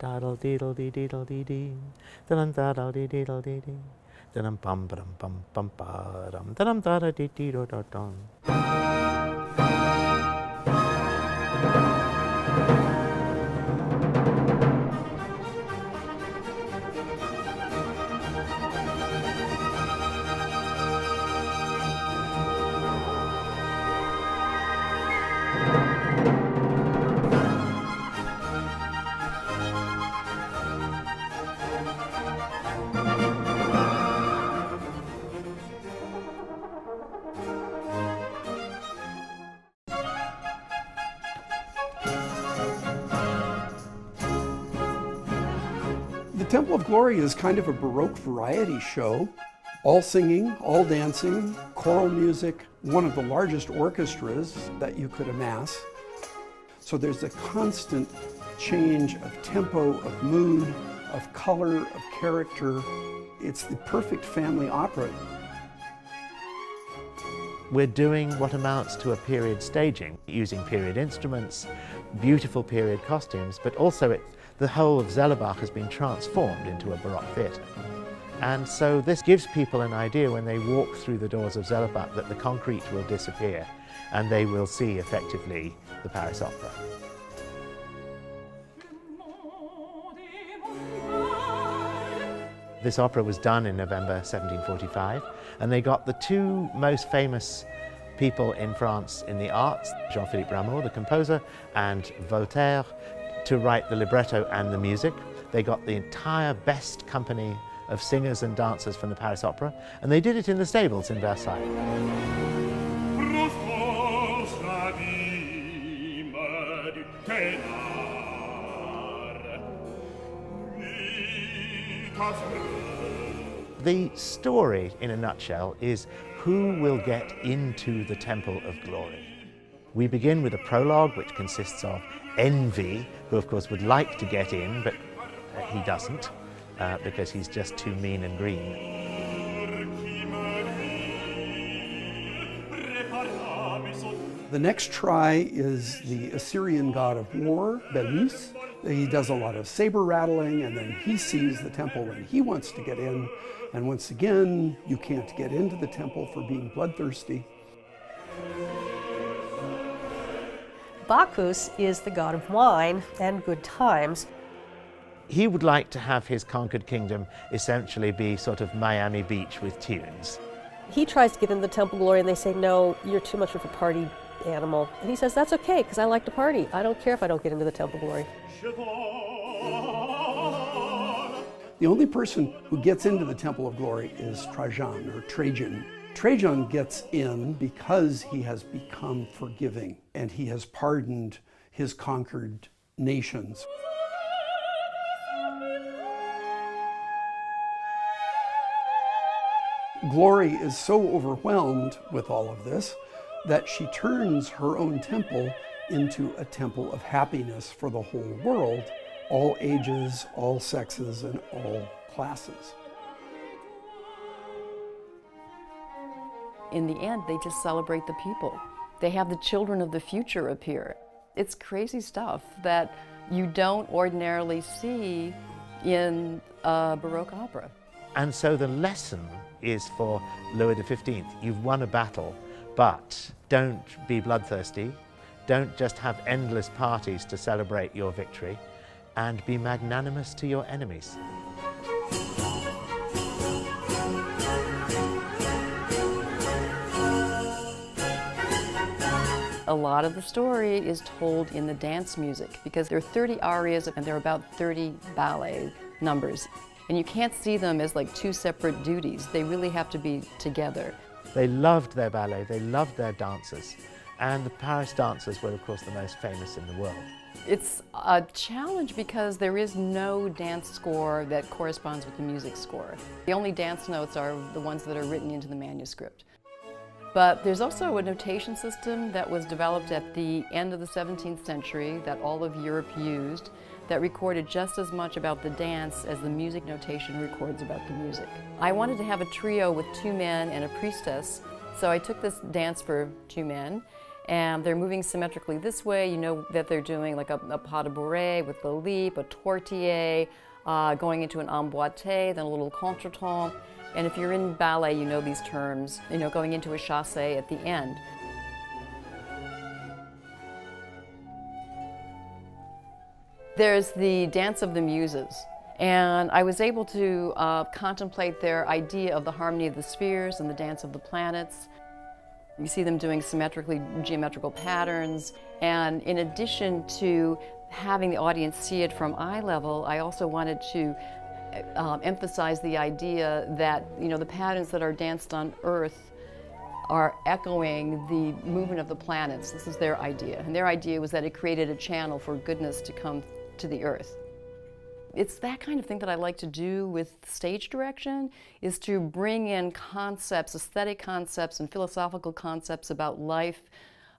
daddle deedle dee deedle dee dee, da-dum daddle dee deedle dee dee, da-dum bum ba-dum bum bum ba-dum, da-dum da-da dee dee do do dum. The Temple of Glory is kind of a Baroque variety show. All singing, all dancing, choral music, one of the largest orchestras that you could amass. So there's a constant change of tempo, of mood, of color, of character. It's the perfect family opera. We're doing what amounts to a period staging, using period instruments, beautiful period costumes, but also the whole of Zellerbach has been transformed into a Baroque theatre. And so this gives people an idea when they walk through the doors of Zellerbach that the concrete will disappear and they will see effectively the Paris Opera. This opera was done in November 1745, and they got the two most famous people in France in the arts, Jean-Philippe Rameau, the composer, and Voltaire, to write the libretto and the music. They got the entire best company of singers and dancers from the Paris Opera, and they did it in the stables in Versailles. The story, in a nutshell, is who will get into the Temple of Glory. We begin with a prologue, which consists of Envy, who of course would like to get in, but he doesn't, because he's just too mean and green. The next try is the Assyrian god of war, Belus. He does a lot of saber rattling, and then he sees the temple and he wants to get in. And once again, you can't get into the temple for being bloodthirsty. Bacchus is the god of wine and good times. He would like to have his conquered kingdom essentially be sort of Miami Beach with tunes. He tries to get into the Temple of Glory and they say, no, you're too much of a party animal. And he says, that's okay, because I like to party. I don't care if I don't get into the Temple of Glory. The only person who gets into the Temple of Glory is Trajan, or Trajan. Trajan gets in because he has become forgiving and he has pardoned his conquered nations. Glory is so overwhelmed with all of this that she turns her own temple into a temple of happiness for the whole world, all ages, all sexes, and all classes. In the end, they just celebrate the people. They have the children of the future appear. It's crazy stuff that you don't ordinarily see in a Baroque opera. And so the lesson is for Louis XV, you've won a battle, but don't be bloodthirsty, don't just have endless parties to celebrate your victory, and be magnanimous to your enemies. A lot of the story is told in the dance music because there are 30 arias and there are about 30 ballet numbers. And you can't see them as like two separate duties. They really have to be together. They loved their ballet, they loved their dancers, and the Paris dancers were of course the most famous in the world. It's a challenge because there is no dance score that corresponds with the music score. The only dance notes are the ones that are written into the manuscript. But there's also a notation system that was developed at the end of the 17th century that all of Europe used that recorded just as much about the dance as the music notation records about the music. I wanted to have a trio with 2 men and a priestess, so I took this dance for 2 men and they're moving symmetrically this way. You know that they're doing like a pas de bourrée with the leap, a tortillé, going into an emboîté, then a little contretemps. And if you're in ballet, you know these terms, you know, going into a chassé at the end. There's the Dance of the Muses, and I was able to contemplate their idea of the harmony of the spheres and the dance of the planets. You see them doing symmetrically geometrical patterns, and in addition to having the audience see it from eye level, I also wanted to emphasize the idea that, you know, the patterns that are danced on Earth are echoing the movement of the planets. This is their idea, and their idea was that it created a channel for goodness to come to the Earth. It's that kind of thing that I like to do with stage direction, is to bring in concepts, aesthetic concepts and philosophical concepts about life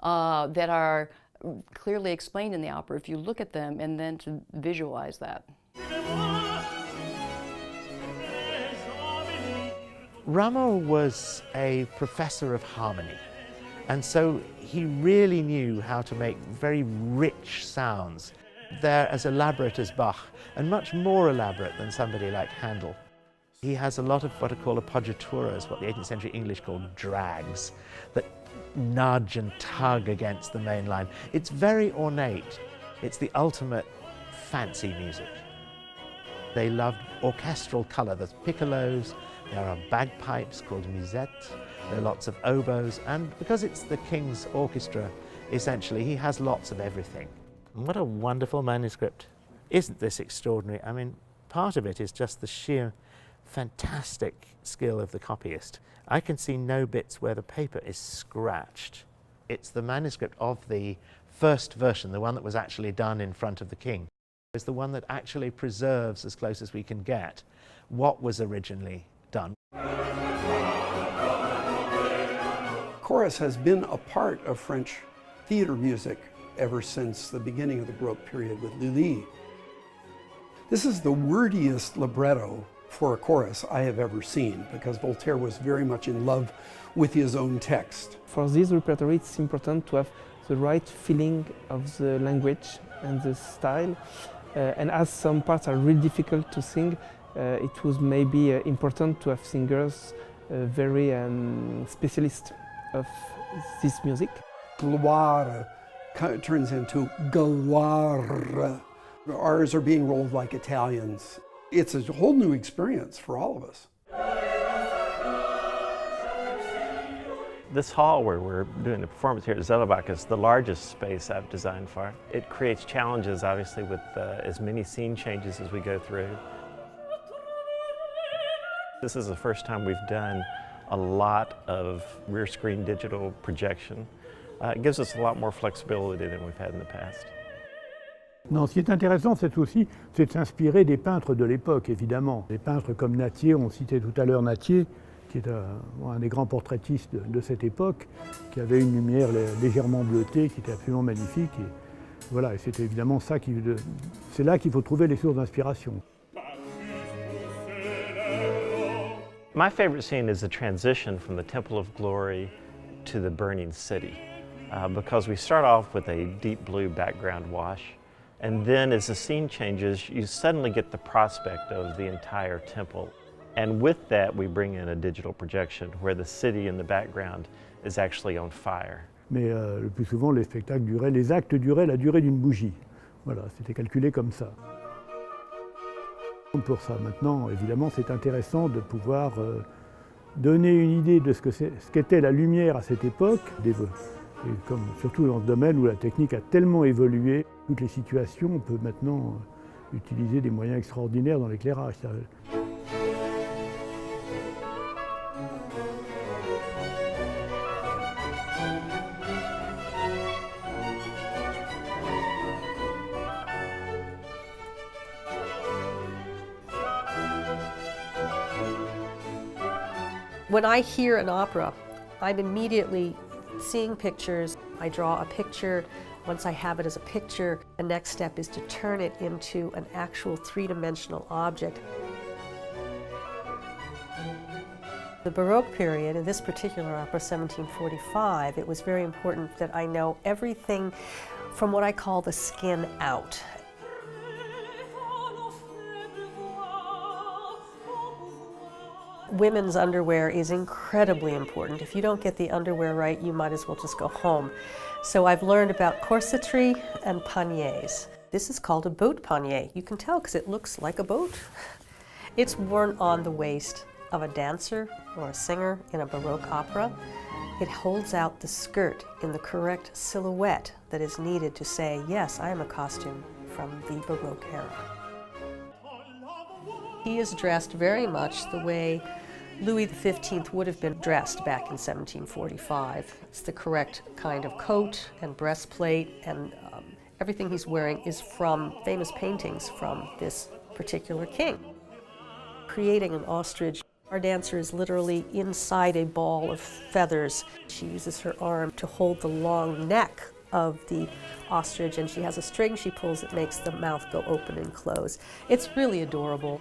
that are clearly explained in the opera if you look at them, and then to visualize that. Rameau was a professor of harmony, and so he really knew how to make very rich sounds. They're as elaborate as Bach, and much more elaborate than somebody like Handel. He has a lot of what are called appoggiaturas, what the 18th century English called drags, that nudge and tug against the main line. It's very ornate. It's the ultimate fancy music. They loved orchestral colour. There's piccolos, there are bagpipes called musette, there are lots of oboes, and because it's the king's orchestra, essentially, he has lots of everything. And what a wonderful manuscript. Isn't this extraordinary? I mean, part of it is just the sheer fantastic skill of the copyist. I can see no bits where the paper is scratched. It's the manuscript of the first version, the one that was actually done in front of the king. It's the one that actually preserves, as close as we can get, what was originally done. Chorus has been a part of French theater music ever since the beginning of the Baroque period with Lully. This is the wordiest libretto for a chorus I have ever seen, because Voltaire was very much in love with his own text. For this repertoire, it's important to have the right feeling of the language and the style. And as some parts are really difficult to sing, it was maybe important to have singers very specialist of this music. Gloire turns into Gloire. R's are being rolled like Italians. It's a whole new experience for all of us. This hall where we're doing the performance here at Zellebach is the largest space I've designed for. It creates challenges, obviously, with as many scene changes as we go through. This is the first time we've done a lot of rear screen digital projection. It gives us a lot more flexibility than we've had in the past. Non, ce qui est intéressant, c'est aussi de s'inspirer des peintres de l'époque, évidemment. Des peintres comme Nattier, on citait tout à l'heure Nattier, qui est un des grands portraitistes de cette époque, qui avait une lumière légèrement bleutée, qui était absolument magnifique. Et voilà, et c'est évidemment ça c'est là qu'il faut trouver les sources d'inspiration. My favorite scene is the transition from the Temple of Glory to the burning city, because we start off with a deep blue background wash, and then as the scene changes, you suddenly get the prospect of the entire temple. And with that, we bring in a digital projection where the city in the background is actually on fire. Mais le plus souvent, les spectacles duraient, les actes duraient la durée d'une bougie. Voilà, c'était calculé comme ça. Pour ça, maintenant, évidemment, c'est intéressant de pouvoir donner une idée de ce qu'était la lumière à cette époque. Et comme, surtout dans ce domaine où la technique a tellement évolué, toutes les situations, on peut maintenant utiliser des moyens extraordinaires dans l'éclairage. When I hear an opera, I'm immediately seeing pictures. I draw a picture. Once I have it as a picture, the next step is to turn it into an actual three-dimensional object. The Baroque period, in this particular opera, 1745, it was very important that I know everything from what I call the skin out. Women's underwear is incredibly important. If you don't get the underwear right, you might as well just go home. So I've learned about corsetry and paniers. This is called a boat panier. You can tell because it looks like a boat. It's worn on the waist of a dancer or a singer in a Baroque opera. It holds out the skirt in the correct silhouette that is needed to say, yes, I am a costume from the Baroque era. He is dressed very much the way Louis XV would have been dressed back in 1745. It's the correct kind of coat and breastplate, and everything he's wearing is from famous paintings from this particular king. Creating an ostrich, our dancer is literally inside a ball of feathers. She uses her arm to hold the long neck of the ostrich, and she has a string she pulls that makes the mouth go open and close. It's really adorable.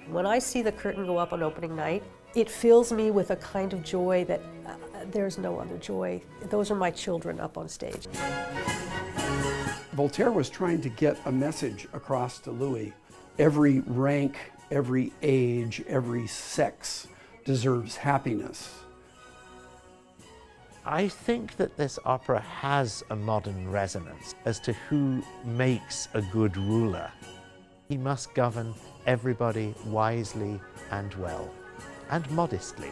When I see the curtain go up on opening night, it fills me with a kind of joy that there's no other joy. Those are my children up on stage. Voltaire was trying to get a message across to Louis. Every rank, every age, every sex deserves happiness. I think that this opera has a modern resonance as to who makes a good ruler. He must govern everybody wisely and well, and modestly.